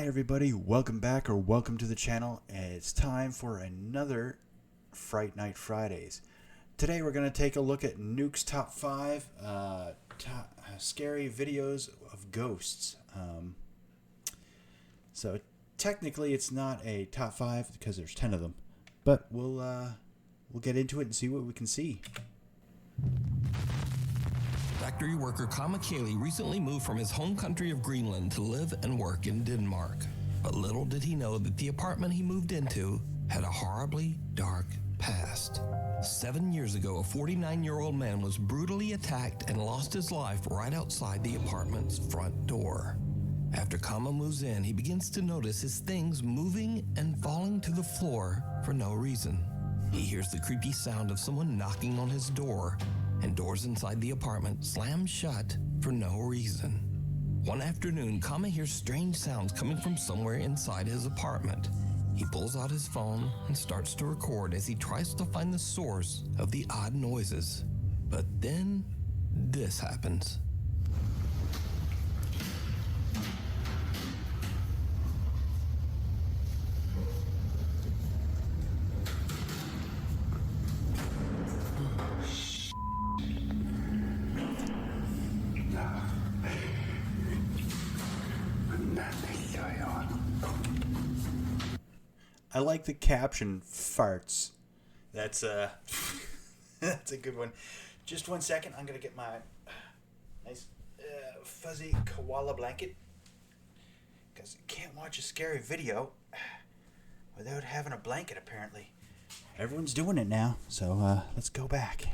Hi everybody, welcome back or welcome to the channel. It's time for another Fright Night Fridays. Today we're going to take a look at Nuke's top 5 scary videos of ghosts. So technically it's not a top 5 because there's 10 of them, but we'll get into it and see what we can see. Factory worker Kama Kaylee recently moved from his home country of Greenland to live and work in Denmark. But little did he know that the apartment he moved into had a horribly dark past. 7 years ago, a 49-year-old man was brutally attacked and lost his life right outside the apartment's front door. After Kama moves in, he begins to notice his things moving and falling to the floor for no reason. He hears the creepy sound of someone knocking on his door, and doors inside the apartment slam shut for no reason. One afternoon, Kama hears strange sounds coming from somewhere inside his apartment. He pulls out his phone and starts to record as he tries to find the source of the odd noises. But then, this happens. I like the caption, farts. That's that's a good one. Just 1 second, I'm gonna get my nice fuzzy koala blanket, because you can't watch a scary video without having a blanket, apparently. Everyone's doing it now, so let's go back.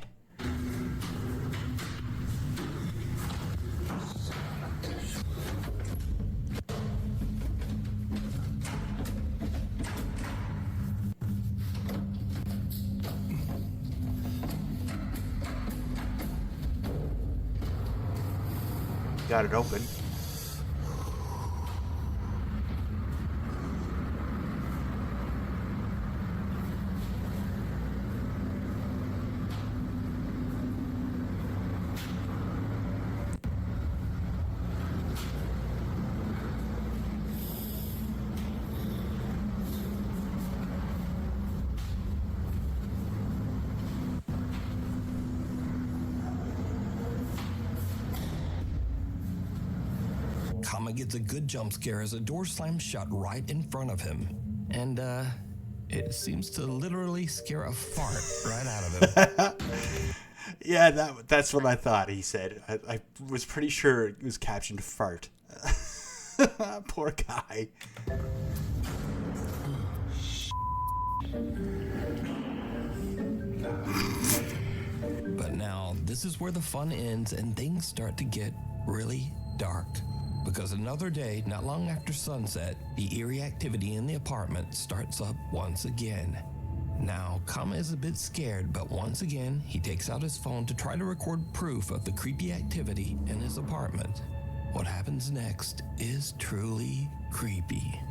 Got it open. Kama gets a good jump scare as a door slams shut right in front of him. And, it seems to literally scare a fart right out of him. Yeah, that's what I thought he said. I was pretty sure it was captioned fart. Poor guy. But now, this is where the fun ends and things start to get really dark. Because another day, not long after sunset, the eerie activity in the apartment starts up once again. Now, Kama is a bit scared, but once again, he takes out his phone to try to record proof of the creepy activity in his apartment. What happens next is truly creepy.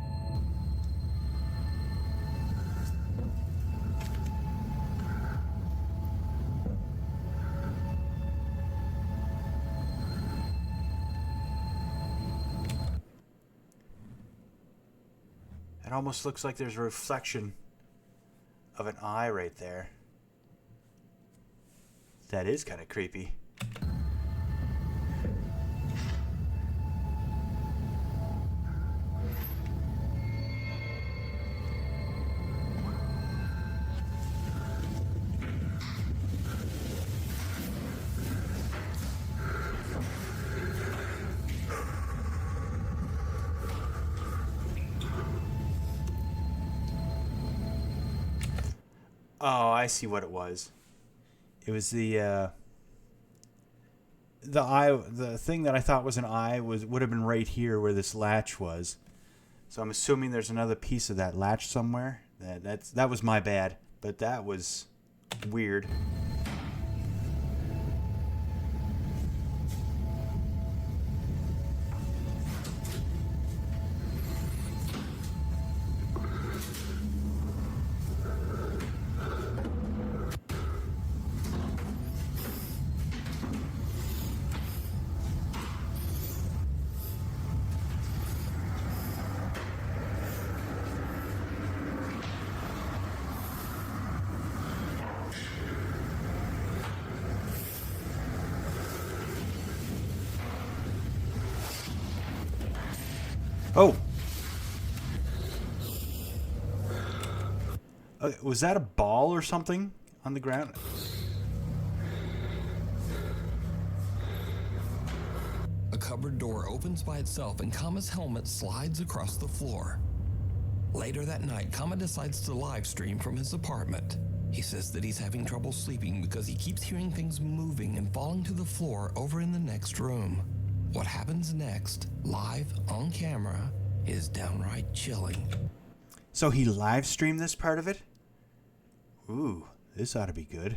It almost looks like there's a reflection of an eye right there. That is kind of creepy. Oh, I see what it was. It was the eye. The thing that I thought was an eye would have been right here where this latch was. So I'm assuming there's another piece of that latch somewhere. That was my bad, but that was weird. Oh! Was that a ball or something on the ground? A cupboard door opens by itself and Kama's helmet slides across the floor. Later that night, Kama decides to live stream from his apartment. He says that he's having trouble sleeping because he keeps hearing things moving and falling to the floor over in the next room. What happens next, live on camera, is downright chilling. So he live streamed this part of it? Ooh, this ought to be good.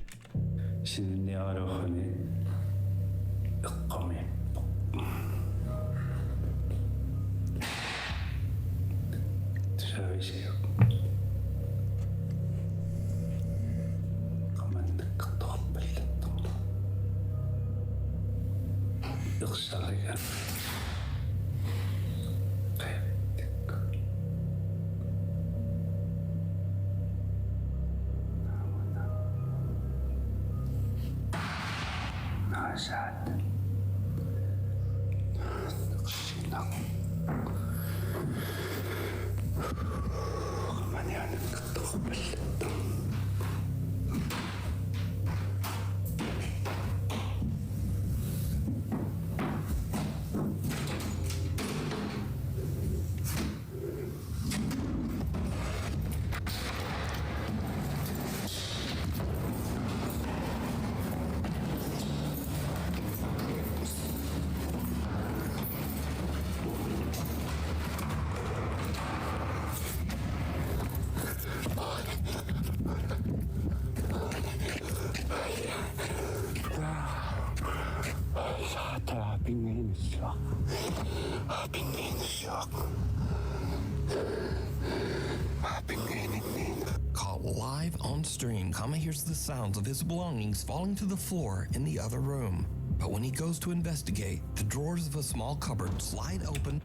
Caught live on stream, Kama hears the sounds of his belongings falling to the floor in the other room. But when he goes to investigate, the drawers of a small cupboard slide open.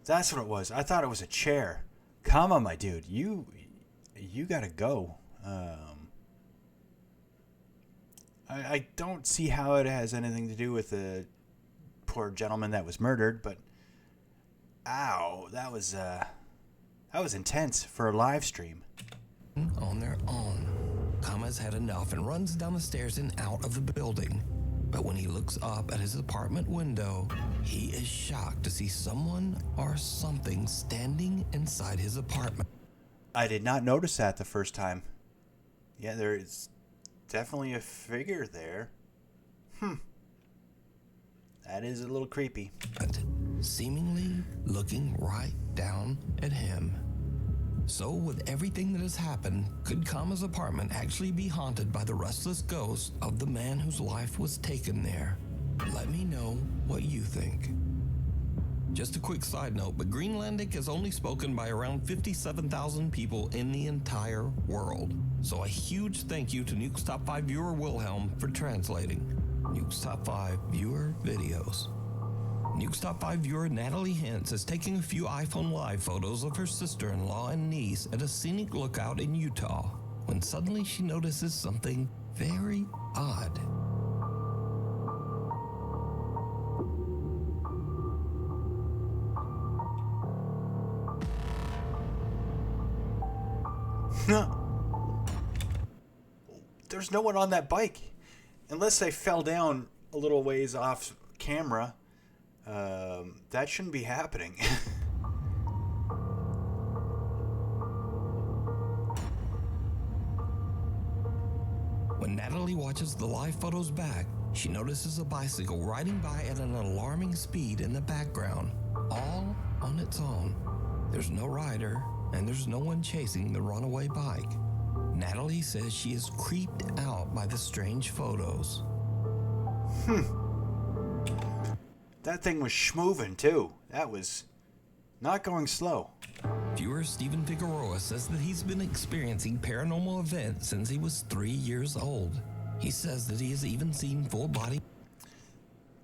That's what it was. I thought it was a chair. Come on, my dude. You gotta go. I don't see how it has anything to do with the poor gentleman that was murdered, but ow, that was intense for a live stream. On their own. Kama's had enough and runs down the stairs and out of the building. But when he looks up at his apartment window, he is shocked to see someone or something standing inside his apartment. I did not notice that the first time. Yeah, there is definitely a figure there. That is a little creepy. Seemingly looking right down at him. So with everything that has happened, could Kama's apartment actually be haunted by the restless ghost of the man whose life was taken there? Let me know what you think. Just a quick side note, but Greenlandic is only spoken by around 57,000 people in the entire world. So a huge thank you to Nuke's Top 5 viewer Wilhelm for translating Nuke's Top 5 viewer videos. Nuke's Top 5 viewer Natalie Hintz is taking a few iPhone Live photos of her sister-in-law and niece at a scenic lookout in Utah, when suddenly she notices something very odd. There's no one on that bike. Unless they fell down a little ways off camera. That shouldn't be happening. When Natalie watches the live photos back, she notices a bicycle riding by at an alarming speed in the background, all on its own. There's no rider, and there's no one chasing the runaway bike. Natalie says she is creeped out by the strange photos. That thing was schmoving too. That was not going slow. Viewer Stephen Figueroa says that he's been experiencing paranormal events since he was 3 years old. He says that he has even seen full body.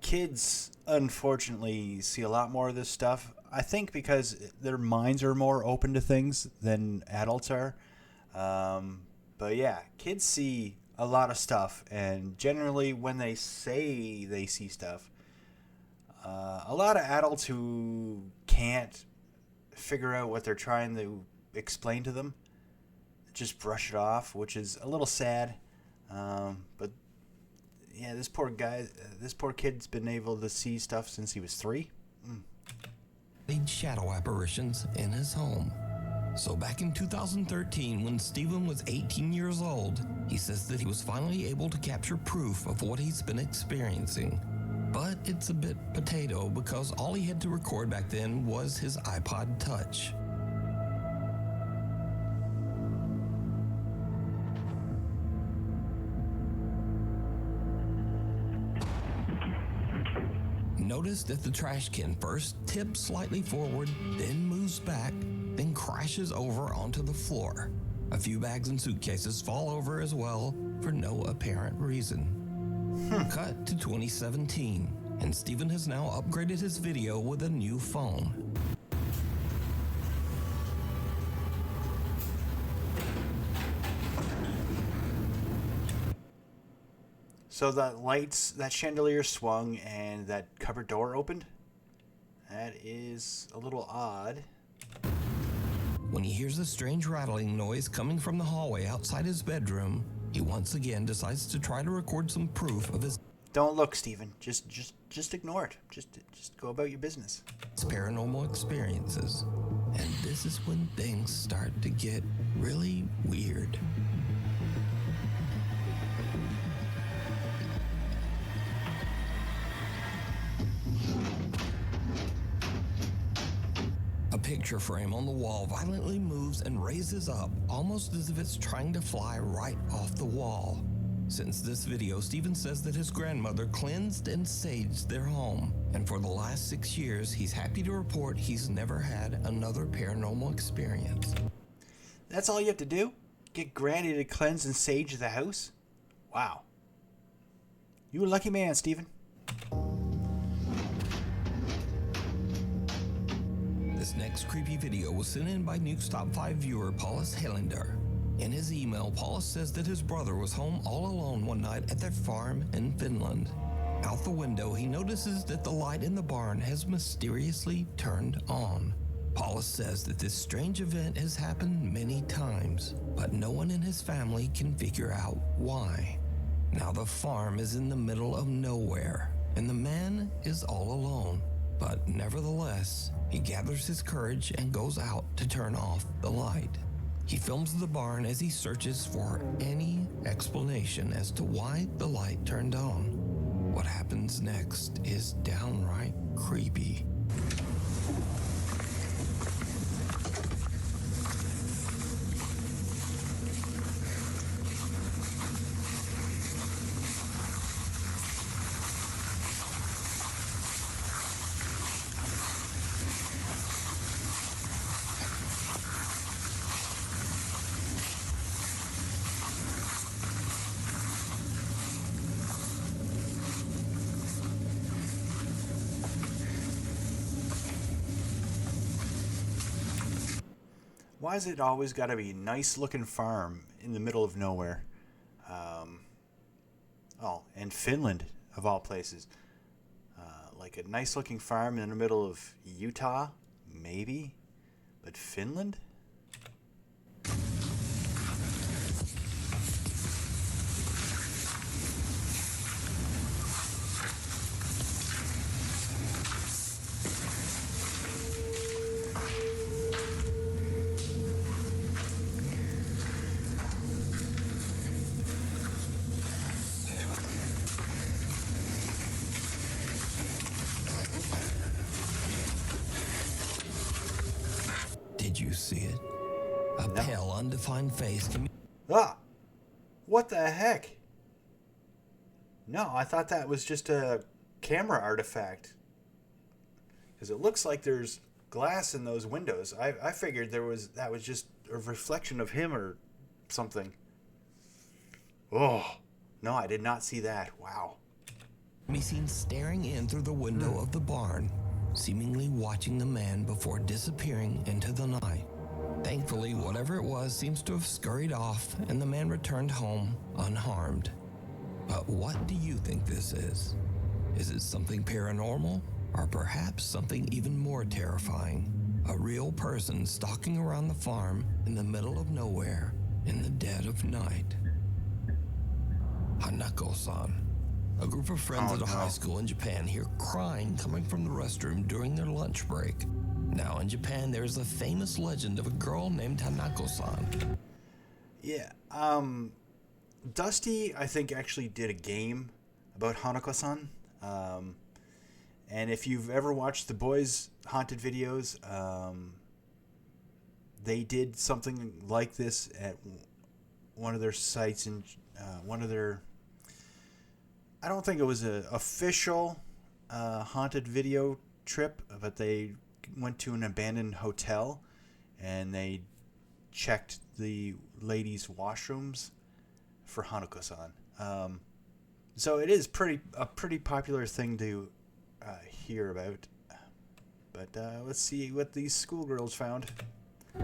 Kids, unfortunately, see a lot more of this stuff. I think because their minds are more open to things than adults are. But yeah, kids see a lot of stuff, and generally when they say they see stuff, a lot of adults who can't figure out what they're trying to explain to them. Just brush it off, which is a little sad. But yeah, this poor kid's been able to see stuff since he was 3. Shadow apparitions in his home. So back in 2013, when Stephen was 18 years old, he says that he was finally able to capture proof of what he's been experiencing. But it's a bit potato because all he had to record back then was his iPod Touch. Notice that the trash can first tips slightly forward, then moves back, then crashes over onto the floor. A few bags and suitcases fall over as well for no apparent reason. Cut to 2017, and Stephen has now upgraded his video with a new phone. So that chandelier swung and that cupboard door opened? That is a little odd. When he hears a strange rattling noise coming from the hallway outside his bedroom, he once again decides to try to record some proof of his Don't look, Stephen. Just ignore it. Just go about your business. paranormal experiences. And this is when things start to get really weird. A picture frame on the wall violently moves and raises up, almost as if it's trying to fly right off the wall. Since this video, Stephen says that his grandmother cleansed and saged their home, and for the last 6 years, he's happy to report he's never had another paranormal experience. That's all you have to do? Get Granny to cleanse and sage the house? Wow. You a lucky man, Stephen. This next creepy video was sent in by Nuke's Top 5 viewer Paulus Helander. In his email, Paulus says that his brother was home all alone one night at their farm in Finland. Out the window, he notices that the light in the barn has mysteriously turned on. Paulus says that this strange event has happened many times, but no one in his family can figure out why. Now the farm is in the middle of nowhere, and the man is all alone. But nevertheless, he gathers his courage and goes out to turn off the light. He films the barn as he searches for any explanation as to why the light turned on. What happens next is downright creepy. Why is it always got to be a nice looking farm in the middle of nowhere? And Finland, of all places. Like a nice looking farm in the middle of Utah, maybe? But Finland? Did you see it? A pale, undefined face can be... Ah! What the heck? No, I thought that was just a camera artifact. Because it looks like there's glass in those windows. I figured that was just a reflection of him or something. Oh, no, I did not see that. Wow. be seen staring in through the window of the barn, seemingly watching the man before disappearing into the night. Thankfully, whatever it was seems to have scurried off, and the man returned home unharmed. But what do you think this is? Is it something paranormal, or perhaps something even more terrifying? A real person stalking around the farm in the middle of nowhere in the dead of night. Hanako-san. A group of friends at a high school in Japan hear crying coming from the restroom during their lunch break. Now in Japan, there's a famous legend of a girl named Hanako-san. Yeah, Dusty, I think, actually did a game about Hanako-san. And if you've ever watched the boys' haunted videos, they did something like this at one of their sites in one of their... I don't think it was an official haunted video trip, but they went to an abandoned hotel and they checked the ladies' washrooms for Hanako-san. So it is a pretty popular thing to hear about. But let's see what these schoolgirls found.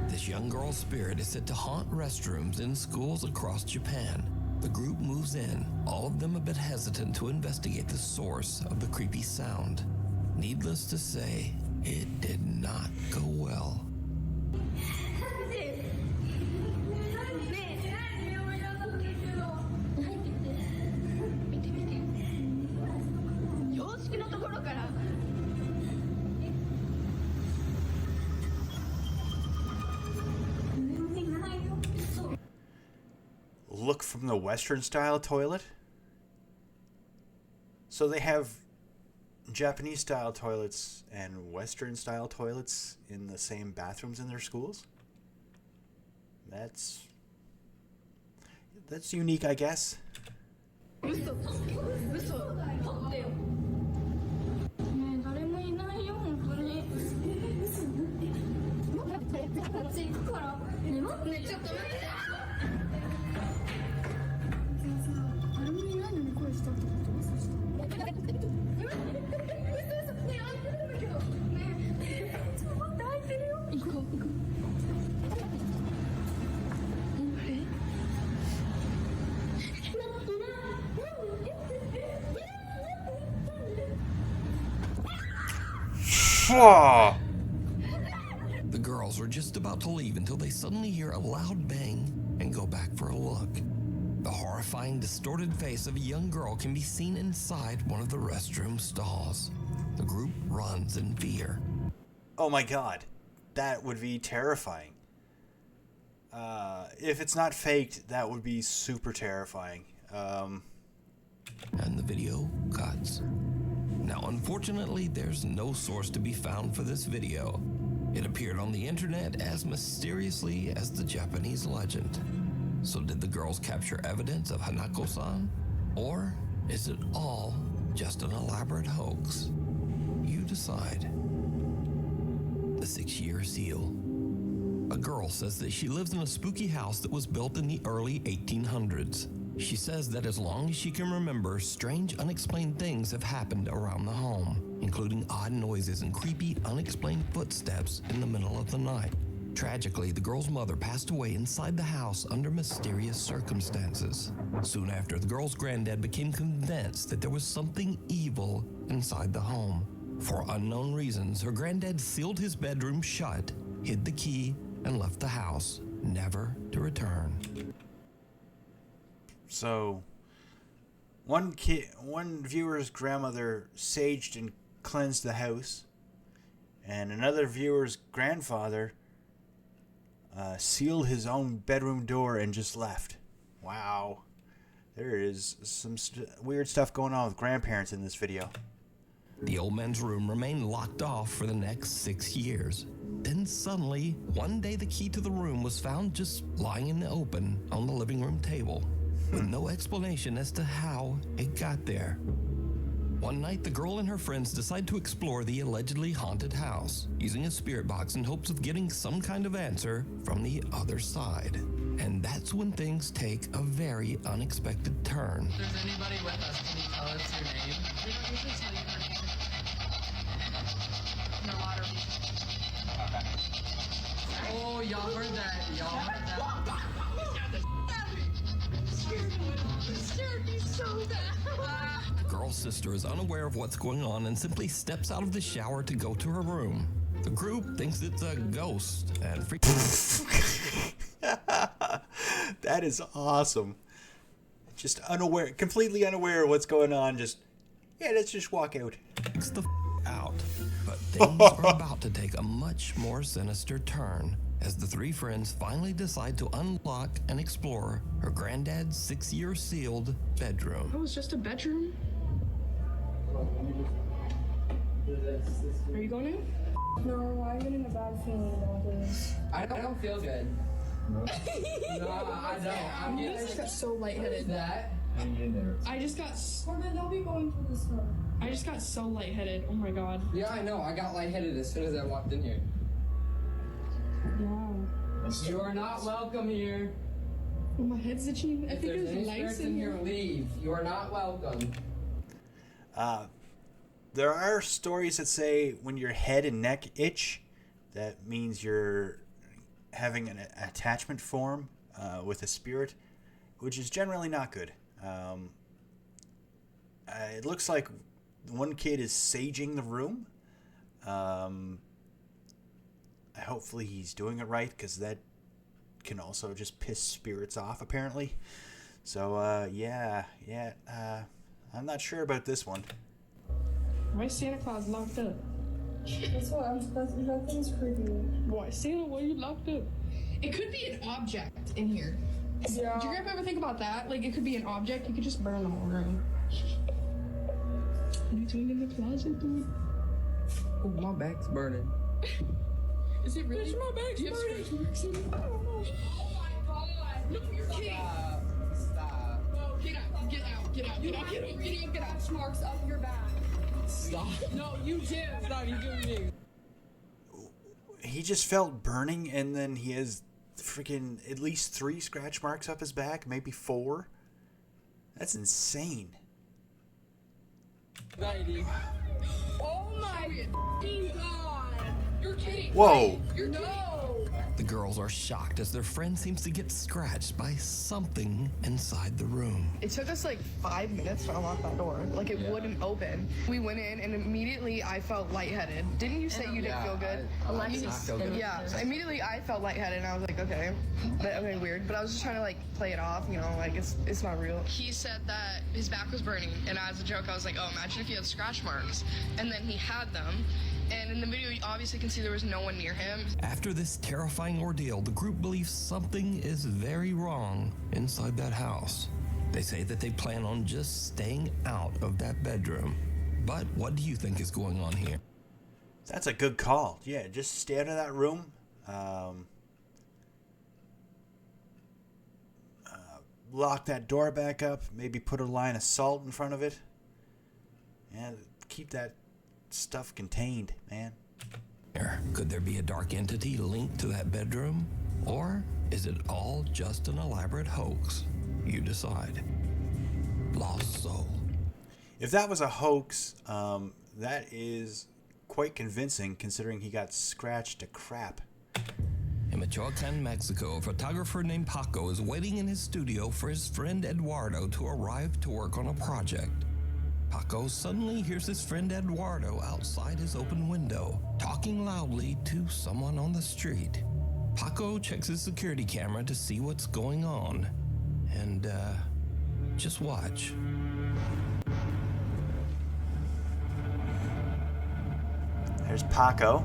This young girl's spirit is said to haunt restrooms in schools across Japan. The group moves in, all of them a bit hesitant to investigate the source of the creepy sound. Needless to say, it did not go well. Look from the Western style toilet. So they have Japanese style toilets and Western style toilets in the same bathrooms in their schools. That's unique, I guess. The girls are just about to leave until they suddenly hear a loud bang and go back for a look. The horrifying, distorted face of a young girl can be seen inside one of the restroom stalls. The group runs in fear. Oh my god, that would be terrifying. If it's not faked, that would be super terrifying. And the video cuts. Now, unfortunately, there's no source to be found for this video. It appeared on the internet as mysteriously as the Japanese legend. So did the girls capture evidence of Hanako-san? Or is it all just an elaborate hoax? You decide. The 6-year seal. A girl says that she lives in a spooky house that was built in the early 1800s. She says that as long as she can remember, strange, unexplained things have happened around the home, including odd noises and creepy, unexplained footsteps in the middle of the night. Tragically, the girl's mother passed away inside the house under mysterious circumstances. Soon after, the girl's granddad became convinced that there was something evil inside the home. For unknown reasons, her granddad sealed his bedroom shut, hid the key, and left the house, never to return. So, one viewer's grandmother saged and cleansed the house, and another viewer's grandfather sealed his own bedroom door and just left. Wow. There is some weird stuff going on with grandparents in this video. The old man's room remained locked off for the next 6 years. Then suddenly, one day the key to the room was found just lying in the open on the living room table, with no explanation as to how it got there. One night, the girl and her friends decide to explore the allegedly haunted house, using a spirit box in hopes of getting some kind of answer from the other side. And that's when things take a very unexpected turn. If there's anybody with us, can you tell us your name? We don't usually tell you our name. No water. Okay. Oh, y'all heard that. Y'all heard that. Scared me so bad. The girl's sister is unaware of what's going on and simply steps out of the shower to go to her room. The group thinks it's a ghost and That is awesome. Just unaware, completely unaware of what's going on. Just, yeah, let's just walk out. freaks the out. But things are about to take a much more sinister turn as the three friends finally decide to unlock and explore her granddad's 6-year sealed bedroom. Oh, it's just a bedroom? Are you going in? No, I'm getting a bad feeling about this. I don't feel good. No, I don't. I just got so lightheaded. That. I just got Corbin, don't be going for this stuff. I just got so lightheaded. Oh my god. Yeah, I know. I got lightheaded as soon as I walked in here. Yeah. You are not welcome here. Oh, my head's itching. I If think there's there's any lights spirits in here. leave. You are not welcome. There are stories that say when your head and neck itch, that means you're having an attachment form with a spirit, which is generally not good. It looks like one kid is saging the room. Hopefully he's doing it right, because that can also just piss spirits off, apparently. So, yeah, I'm not sure about this one. Why is Santa Claus locked up? That's what that thing's creepy. Why, Santa, why are you locked up? It could be an object in here. Yeah. Did you guys ever think about that? Like, it could be an object. You could just burn the whole room. What are you doing in the closet, dude? Oh, my back's burning. Is it really? My back's burning. Oh my god. No, you're kidding. Stop. No, get out. Get out. Get out. Get out. Get out. Get out. Get out. Marks up your back. Stop. No, you did. Stop. You doing me. He just felt burning, and then he has freaking at least 3 scratch marks up his back, maybe 4. That's insane. 90. Oh my god. You're kidding. Whoa. You're kidding. The girls are shocked as their friend seems to get scratched by something inside the room. It took us like 5 minutes to unlock that door. Like it wouldn't open. We went in and immediately I felt lightheaded. Didn't you say you didn't feel good? Alexis. Yeah. So immediately I felt lightheaded and I was like, okay, weird. But I was just trying to like play it off, you know, like it's not real. He said that his back was burning, and as a joke, I was like, oh, imagine if he had scratch marks. And then he had them. And in the video, you obviously can see there was no one near him. After this terrifying ordeal, the group believes something is very wrong inside that house. They say that they plan on just staying out of that bedroom. But what do you think is going on here? That's a good call. Yeah, just stay out of that room. Lock that door back up. Maybe put a line of salt in front of it. And keep that stuff contained, man. Could there be a dark entity linked to that bedroom? Or is it all just an elaborate hoax? You decide. Lost soul. If that was a hoax, that is quite convincing, considering he got scratched to crap. In Michoacan, Mexico, a photographer named Paco is waiting in his studio for his friend Eduardo to arrive to work on a project. Paco suddenly hears his friend Eduardo outside his open window, talking loudly to someone on the street. Paco checks his security camera to see what's going on. And, just watch. There's Paco.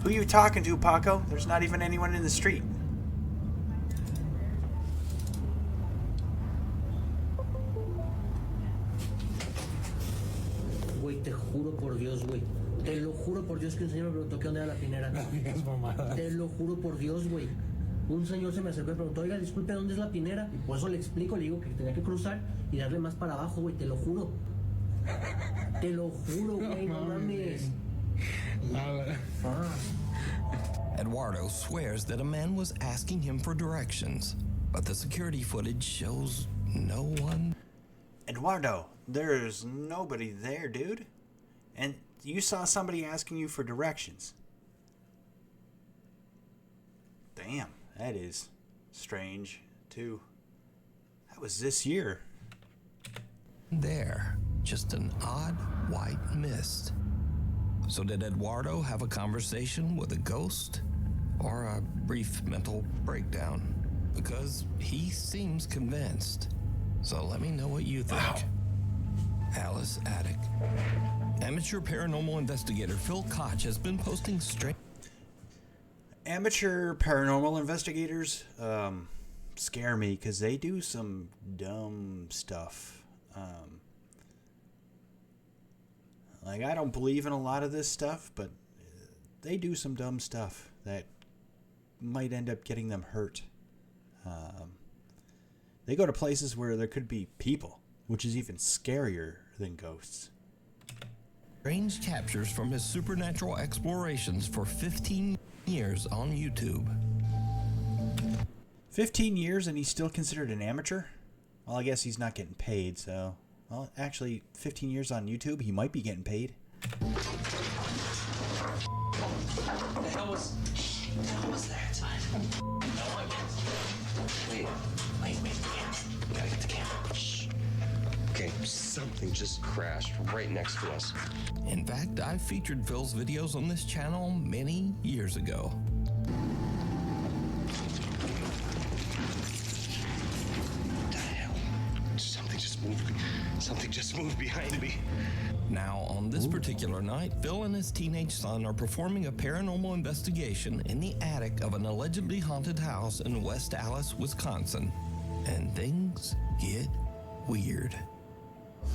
Who are you talking to, Paco? There's not even anyone in the street. Güey, te juro por Dios, güey. Te lo juro por Dios que un señor me preguntó qué onda era la pinera. Te lo juro por Dios, güey. Un señor se me acercó y preguntó, oiga, disculpe, ¿dónde es la pinera? Y por eso le explico, le digo que tenía que cruzar y darle más para abajo, güey, te lo juro. Te lo juro, güey, no mames. Eduardo swears that a man was asking him for directions, but the security footage shows no one. Eduardo, there's nobody there, dude. And you saw somebody asking you for directions. Damn, that is strange, too. was this year. There, just an odd white mist. So did Eduardo have a conversation with a ghost? Or a brief mental breakdown? Because he seems convinced. So let me know what you think. Wow. Alice Attic. Amateur paranormal investigator Phil Koch has been posting strange... Amateur paranormal investigators scare me because they do some dumb stuff. Like, I don't believe in a lot of this stuff, but they do some dumb stuff that might end up getting them hurt. They go to places where there could be people, which is even scarier than ghosts. Strange captures from his supernatural explorations for 15 years on YouTube. 15 years and he's still considered an amateur? Well, I guess he's not getting paid, so... Well, actually, 15 years on YouTube, he might be getting paid. The hell was that? Wait. We gotta get the camera. Shh. Okay, something just crashed right next to us. In fact, I featured Phil's videos on this channel many years ago. What the hell? Something just moved behind me. Now, on this particular night, Phil and his teenage son are performing a paranormal investigation in the attic of an allegedly haunted house in West Allis, Wisconsin. And things get weird.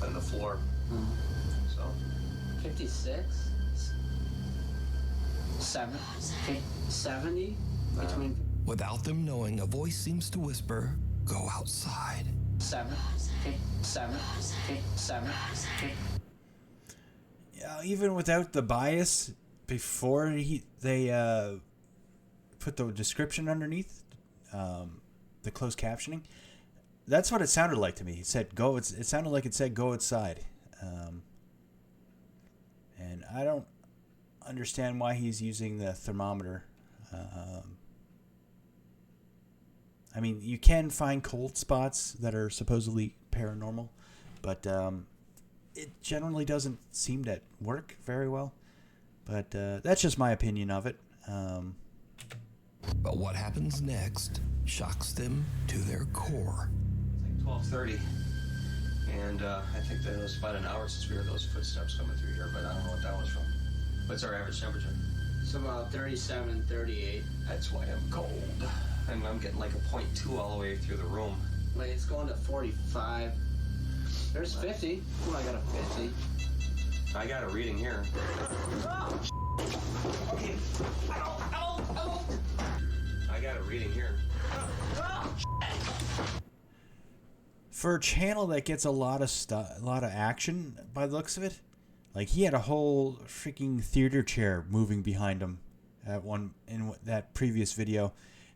On the floor. So 56? 70? Between Without them knowing, a voice seems to whisper, "Go outside." 7. Yeah, even without the bias, before they put the description underneath, the closed captioning, that's what it sounded like to me. It said go. It sounded like it said go outside, and I don't understand why he's using the thermometer. I mean, you can find cold spots that are supposedly paranormal, but it generally doesn't seem to work very well. But that's just my opinion of it. But what happens next shocks them to their core. It's like 12:30. And I think that it was about an hour since we heard those footsteps coming through here, but I don't know what that was from. What's our average temperature? It's about 37, 38. That's why I'm cold. I'm getting like a 0.2 all the way through the room. Like it's going to 45. There's 50. Oh, I got a 50. I got a reading here. Okay. I got a reading here. For a channel that gets a lot of action by the looks of it, like he had a whole freaking theater chair moving behind him at one in that previous video.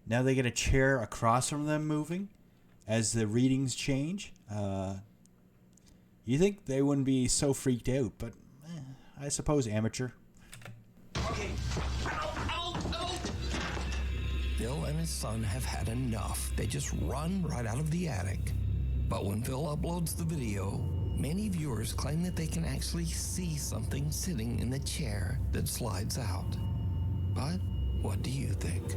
Now they get a chair across from them moving as the readings change. You think they wouldn't be so freaked out, but I suppose amateur. Okay. Phil and his son have had enough. They just run right out of the attic. But when Phil uploads the video, many viewers claim that they can actually see something sitting in the chair that slides out. But what do you think?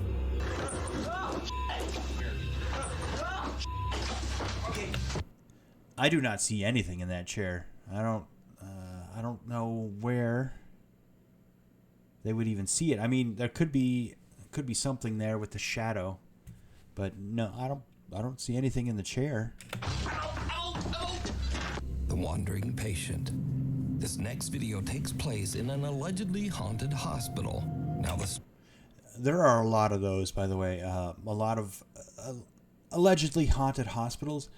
I do not see anything in that chair. I don't know where they would even see it. I mean, there could be something there with the shadow, but no, I don't see anything in the chair. The Wandering Patient. This next video takes place in an allegedly haunted hospital. Now There are a lot of those, by the way. A lot of allegedly haunted hospitals,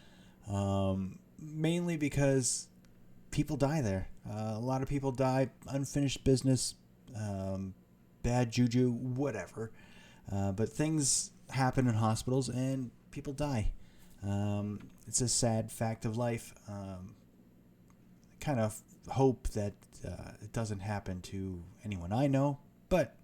mainly because people die there. A lot of people die, unfinished business, bad juju, whatever. But things happen in hospitals and people die. It's a sad fact of life. Kind of hope that it doesn't happen to anyone I know, but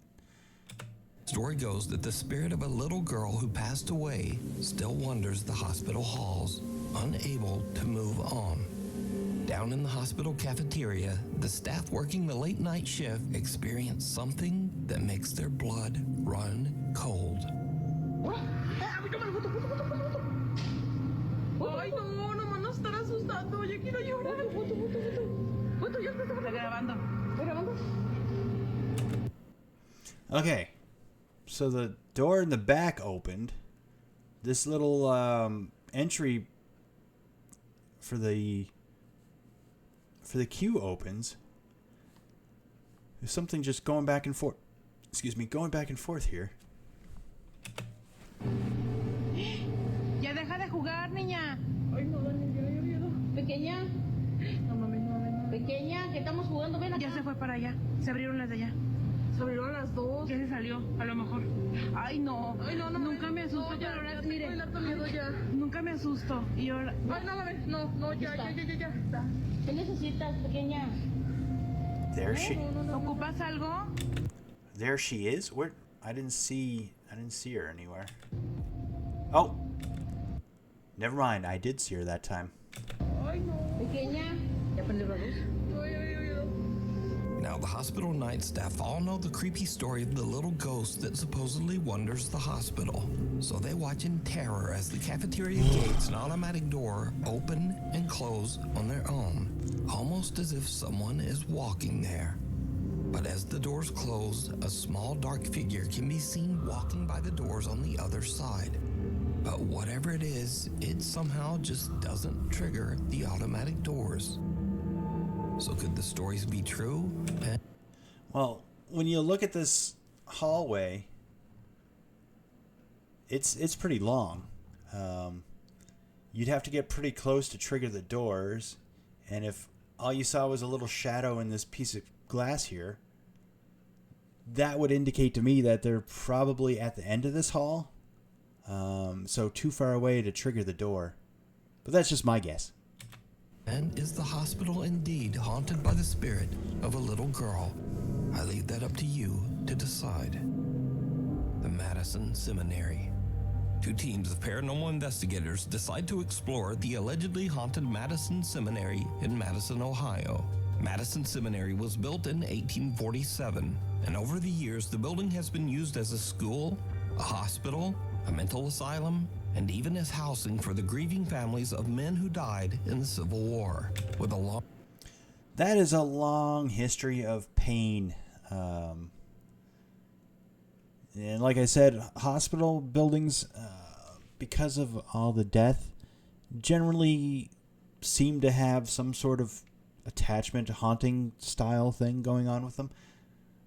Story goes that the spirit of a little girl who passed away still wanders the hospital halls, unable to move on. Down in the hospital cafeteria, the staff working the late night shift experience something that makes their blood run cold. Ay, no, nomás nos están asustando. Yo quiero llorar. Foto, ya está grabando. ¿Está grabando? Okay, so the door in the back opened. This little entry for the queue opens. There's something just going back and forth. Excuse me, going back and forth here. Ya deja de jugar, niña. Ay, no, Dani, ya. Pequeña. No mames, no. Pequeña, que estamos jugando, ven acá. Ya se fue para allá. Se abrieron las de allá. Se abrieron las dos. Ya se salió, a lo mejor. Ay, no. Nunca me asusto, no, pero ahora, mire. Nunca me asusto. Y yo... Ay, no, mames. No, ya. ¿Qué necesitas, pequeña? There she. ¿Ocupas algo? There she is. Where? I didn't see her anywhere. Oh. Never mind. I did see her that time. Ay, no. Pequeña. ¿Ya prendió la luz? Now, the hospital night staff all know the creepy story of the little ghost that supposedly wanders the hospital. So they watch in terror as the cafeteria gates and automatic door open and close on their own, almost as if someone is walking there. But as the doors close, a small dark figure can be seen walking by the doors on the other side. But whatever it is, it somehow just doesn't trigger the automatic doors. So could the stories be true? Well, when you look at this hallway, it's pretty long. You'd have to get pretty close to trigger the doors, and if all you saw was a little shadow in this piece of glass here, that would indicate to me that they're probably at the end of this hall, so too far away to trigger the door. But that's just my guess. And is the hospital indeed haunted by the spirit of a little girl? I leave that up to you to decide. The Madison Seminary. Two teams of paranormal investigators decide to explore the allegedly haunted Madison Seminary in Madison, Ohio. Madison Seminary was built in 1847, and over the years the building has been used as a school, a hospital, a mental asylum, and even as housing for the grieving families of men who died in the Civil War. With a long... That is a long history of pain. And like I said, hospital buildings, because of all the death, generally seem to have some sort of attachment, haunting style thing going on with them.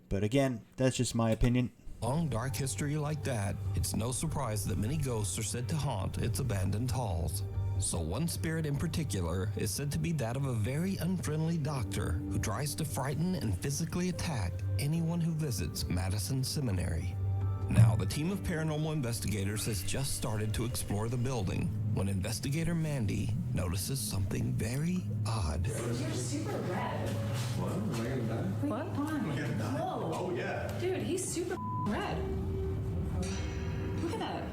But again, that's just my opinion. Long dark history like that, it's no surprise that many ghosts are said to haunt its abandoned halls. So one spirit in particular is said to be that of a very unfriendly doctor who tries to frighten and physically attack anyone who visits Madison Seminary. Now, the team of paranormal investigators has just started to explore the building when investigator Mandy notices something very odd. You're super red. What? Am I getting done? What? Whoa. Oh, yeah. Dude, he's super red. Look at that.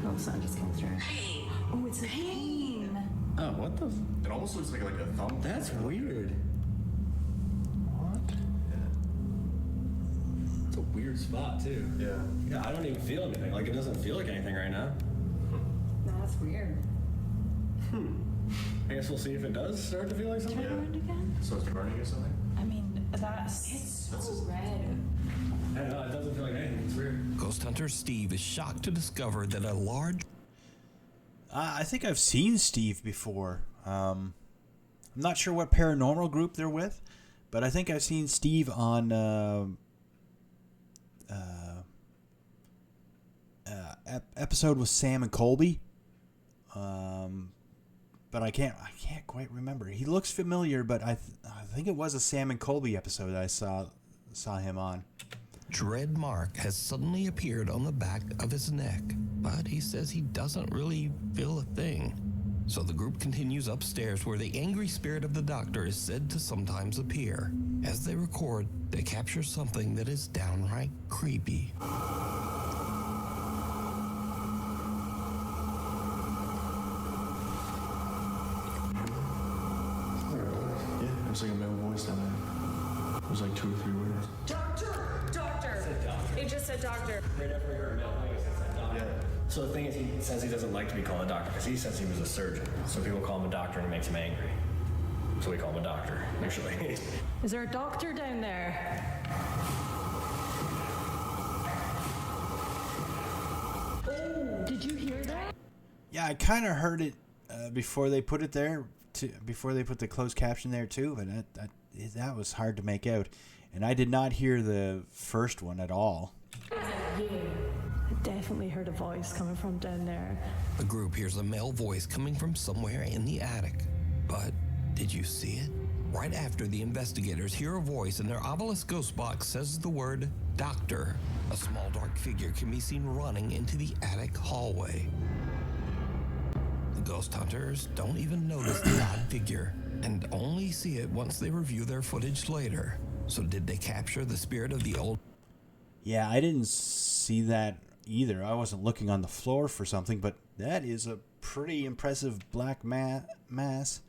Oh, sun just came through. Hey. Oh, it's a pain. Oh, what the? It almost looks like a thumb. That's weird. What? Yeah. It's a weird spot, too. Yeah. Yeah, I don't even feel anything. Like, it doesn't feel like anything right now. No, that's weird. I guess we'll see if it does start to feel like something. Turn around again? So it's burning or something? I mean, it's so red. I know, it doesn't feel like anything. It's weird. Ghost hunter Steve is shocked to discover that a large... I think I've seen Steve before. I'm not sure what paranormal group they're with, but I think I've seen Steve on episode with Sam and Colby. But I can't quite remember. He looks familiar, but I think it was a Sam and Colby episode I saw him on. Dread mark has suddenly appeared on the back of his neck, but he says he doesn't really feel a thing. So the group continues upstairs where the angry spirit of the doctor is said to sometimes appear. As they record, they capture something that is downright creepy. said doctor. Right after we heard male voice, it said doctor. Yeah. So the thing is, he says he doesn't like to be called a doctor because he says he was a surgeon. So people call him a doctor and it makes him angry. So we call him a doctor, usually. Is there a doctor down there? Oh, did you hear that? Yeah, I kind of heard it before they put it there, before they put the closed caption there too, but that was hard to make out. And I did not hear the first one at all. I definitely heard a voice coming from down there. The group hears a male voice coming from somewhere in the attic. But did you see it? Right after the investigators hear a voice and their obelisk ghost box says the word doctor, a small dark figure can be seen running into the attic hallway. The ghost hunters don't even notice the odd figure and only see it once they review their footage later. So did they capture the spirit of the old? Yeah, I didn't see that either. I wasn't looking on the floor for something, but that is a pretty impressive black mass.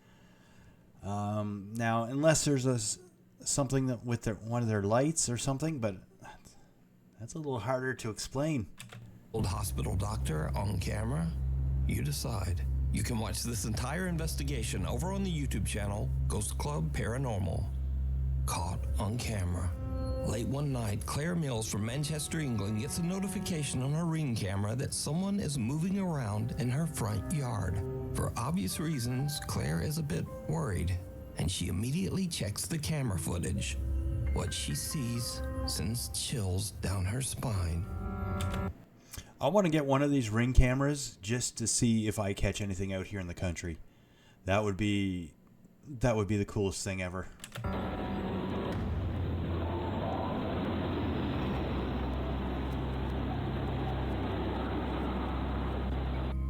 Now, unless there's something that with one of their lights or something, but that's a little harder to explain. Old hospital doctor on camera? You decide. You can watch this entire investigation over on the YouTube channel, Ghost Club Paranormal. Caught on camera. Late one night, Claire Mills from Manchester, England gets a notification on her Ring camera that someone is moving around in her front yard. For obvious reasons, Claire is a bit worried, and she immediately checks the camera footage. What she sees sends chills down her spine. I want to get one of these Ring cameras just to see if I catch anything out here in the country. That would be the coolest thing ever.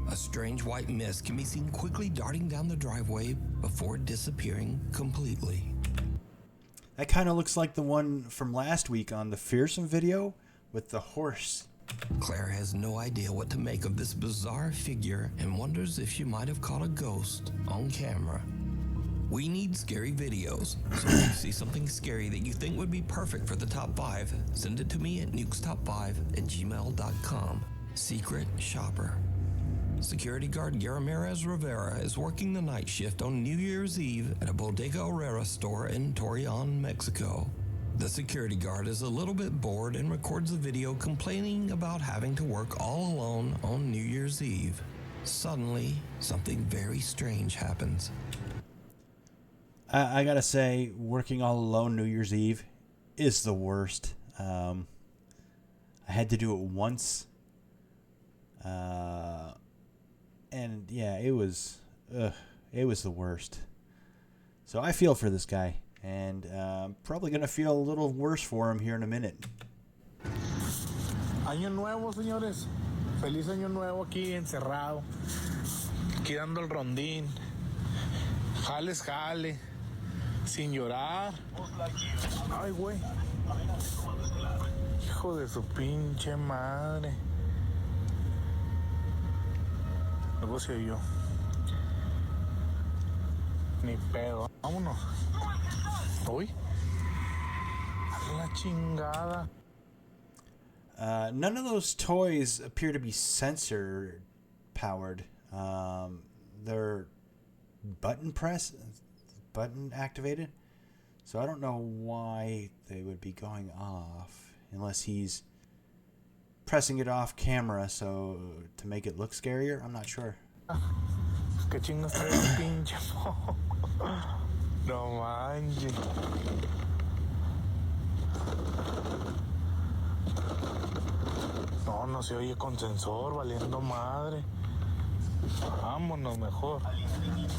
A strange white mist can be seen quickly darting down the driveway before disappearing completely. That kind of looks like the one from last week on the Fearsome video with the horse. Claire has no idea what to make of this bizarre figure and wonders if she might have caught a ghost on camera. We need scary videos, so if you see something scary that you think would be perfect for the top 5, send it to me at nukestop5@gmail.com. Secret Shopper. Security guard Ramirez Rivera is working the night shift on New Year's Eve at a Bodega Herrera store in Torreon, Mexico. The security guard is a little bit bored and records a video complaining about having to work all alone on New Year's Eve. Suddenly, something very strange happens. I gotta say, working all alone New Year's Eve is the worst. I had to do it once. And yeah, it was the worst. So I feel for this guy. And probably going to feel a little worse for him here in a minute. Año nuevo, señores. Feliz año nuevo aquí encerrado. Aquí dando el rondín. Jales, jale. Sin llorar. Ay, güey. Hijo de su pinche madre. Negocio yo. Ni pedo. Vámonos. Uy. La chingada. None of those toys appear to be sensor powered. They're button activated. So I don't know why they would be going off unless he's pressing it off camera so to make it look scarier. I'm not sure. Que chingas traes pinche. No manches. No se oye con sensor, valiendo madre. Vámonos mejor.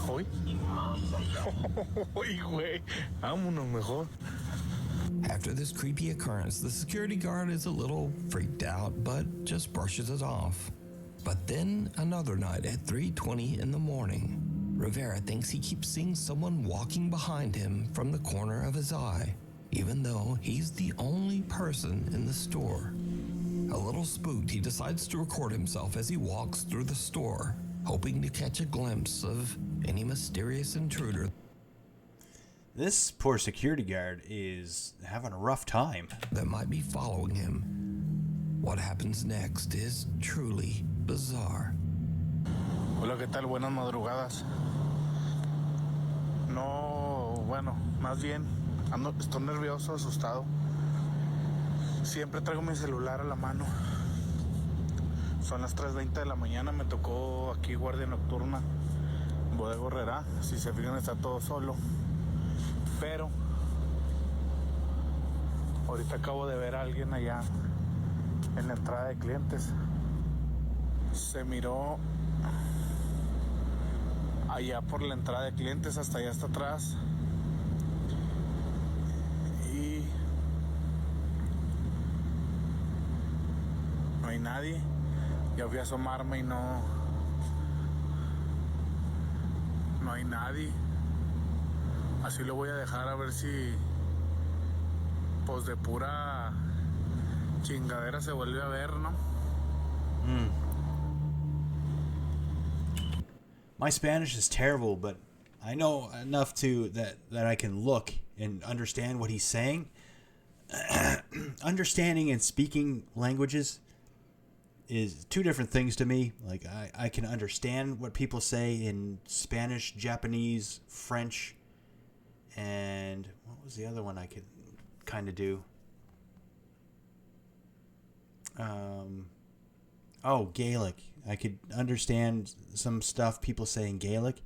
Uy. Uy, güey. Vámonos mejor. After this creepy occurrence, the security guard is a little freaked out, but just brushes it off. But then another night at 3:20 in the morning, Rivera thinks he keeps seeing someone walking behind him from the corner of his eye, even though he's the only person in the store. A little spooked, he decides to record himself as he walks through the store, hoping to catch a glimpse of any mysterious intruder. This poor security guard is having a rough time. That might be following him. What happens next is truly bizarre. Hola, ¿qué tal? Buenas madrugadas. No, bueno, más bien, estoy nervioso, asustado. Siempre traigo mi celular a la mano. Son las 3:20 de la mañana, me tocó aquí guardia nocturna, Bodega Herrera. Si se fijan, está todo solo. Pero ahorita acabo de ver a alguien allá en la entrada de clientes. Se miró allá por la entrada de clientes, hasta allá hasta atrás. Y no hay nadie. Ya fui a asomarme y no hay nadie. Así lo voy a dejar, a ver si pues de pura chingadera se vuelve a ver, ¿no? My Spanish is terrible, but I know enough that I can look and understand what he's saying. Understanding and speaking languages is two different things to me. Like I can understand what people say in Spanish, Japanese, French, and what was the other one I could kind of do? Gaelic. I could understand some stuff people say in Gaelic,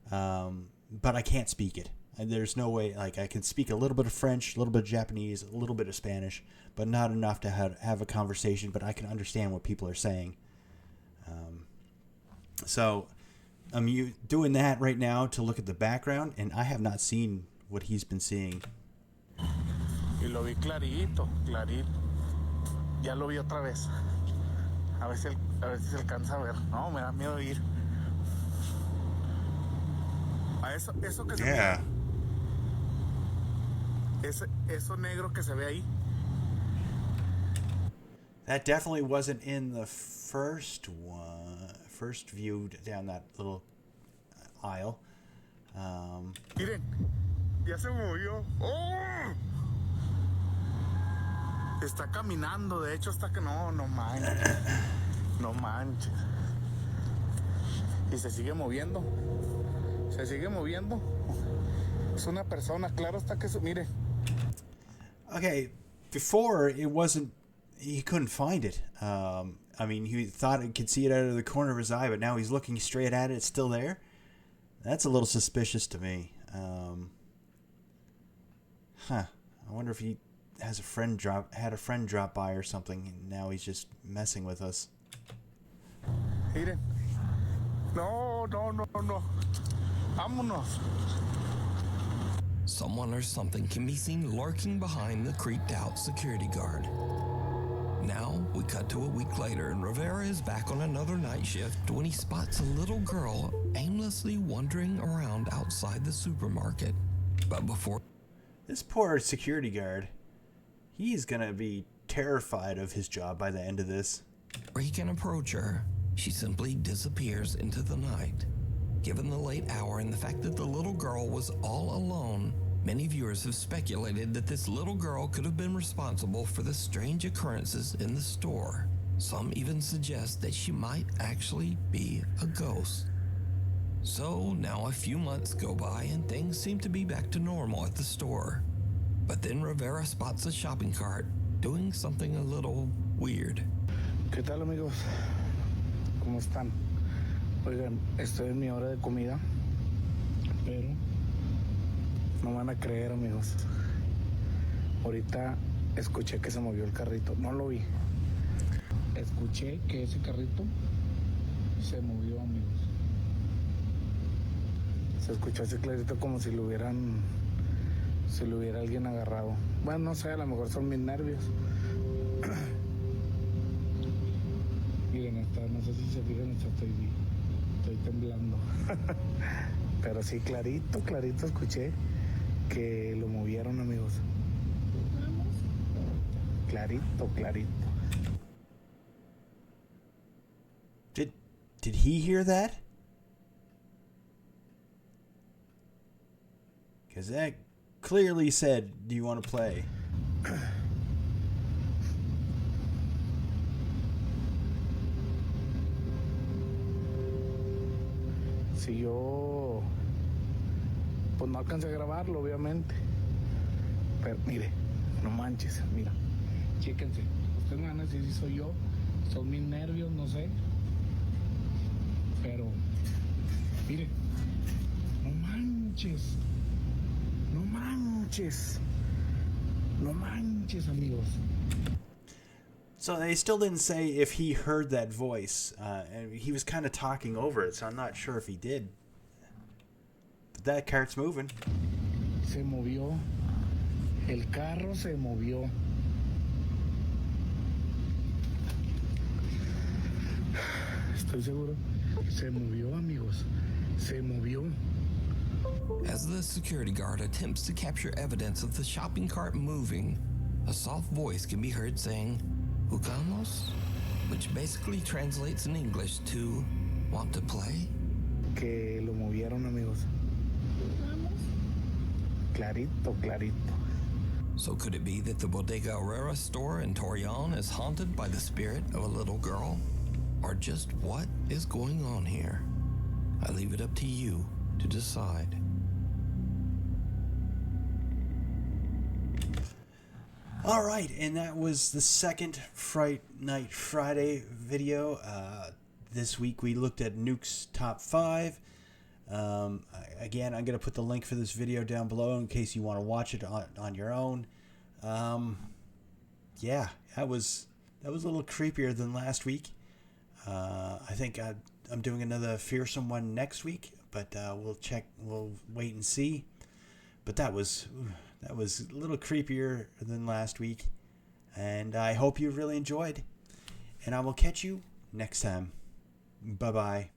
but I can't speak it. And there's no way, like, I can speak a little bit of French, a little bit of Japanese, a little bit of Spanish, but not enough to have a conversation, but I can understand what people are saying. So I'm doing that right now to look at the background, and I have not seen what he's been seeing. Y lo vi clarito. Ya lo vi otra vez. A ver si se alcanza a ver. No, me da miedo ir. A eso que se ve. Eso negro que se ve ahí. That definitely wasn't in the first view down that little aisle. Miren, ya se movió. ¡Oh! Está caminando, de hecho está que no manches. No manches. Y se sigue moviendo. Es una persona, claro está que mire. Okay, before it wasn't, he couldn't find it. I mean, he thought he could see it out of the corner of his eye, but now he's looking straight at it. It's still there. That's a little suspicious to me. I wonder if he had a friend drop by or something, and now he's just messing with us. Miren. No. Vámonos. Someone or something can be seen lurking behind the creeped out security guard. Now we cut to a week later, and Rivera is back on another night shift when he spots a little girl aimlessly wandering around outside the supermarket. But before... This poor security guard, he's gonna be terrified of his job by the end of this. Where he can approach her, she simply disappears into the night. Given the late hour and the fact that the little girl was all alone, many viewers have speculated that this little girl could have been responsible for the strange occurrences in the store. Some even suggest that she might actually be a ghost. So now a few months go by and things seem to be back to normal at the store. But then Rivera spots a shopping cart doing something a little weird. ¿Qué tal, amigos? ¿Cómo están? Oigan, estoy en mi hora de comida, pero no van a creer, amigos. Ahorita escuché que se movió el carrito. No lo vi. Escuché que ese carrito se movió, amigos. Se escuchó ese clarito como si lo hubiera alguien agarrado. Bueno, no sé, a lo mejor son mis nervios. Miren, no sé si se fijan, estoy temblando. Pero sí, clarito escuché que lo movieron, amigos. Clarito. Did he hear that? Because that clearly said, do you want to play? si yo pues no alcancé a grabarlo, obviamente. Pero mire, no manches, mira, chéquense. Ustedes me van a decir si soy yo, son mis nervios, no sé. Pero, mire, no manches, no manches, no manches, amigos. So they still didn't say if he heard that voice. And he was kind of talking over it, so I'm not sure if he did. But that cart's moving. Se movió. El carro se movió. Estoy seguro. Se movió, amigos. Se movió. As the security guard attempts to capture evidence of the shopping cart moving, a soft voice can be heard saying, "Jugamos?" which basically translates in English to, "Want to play?" Que lo movieron, amigos. Clarito, clarito. So could it be that the Bodega Herrera store in Torreon is haunted by the spirit of a little girl? Or just what is going on here? I leave it up to you to decide. All right, and that was the second Fright Night Friday video. This week we looked at Nuke's top 5. Again, I'm going to put the link for this video down below in case you want to watch it on your own. Yeah, that was a little creepier than last week. I think I'm doing another Fearsome one next week, but we'll wait and see. But that was a little creepier than last week, and I hope you really enjoyed. And I will catch you next time. Bye-bye.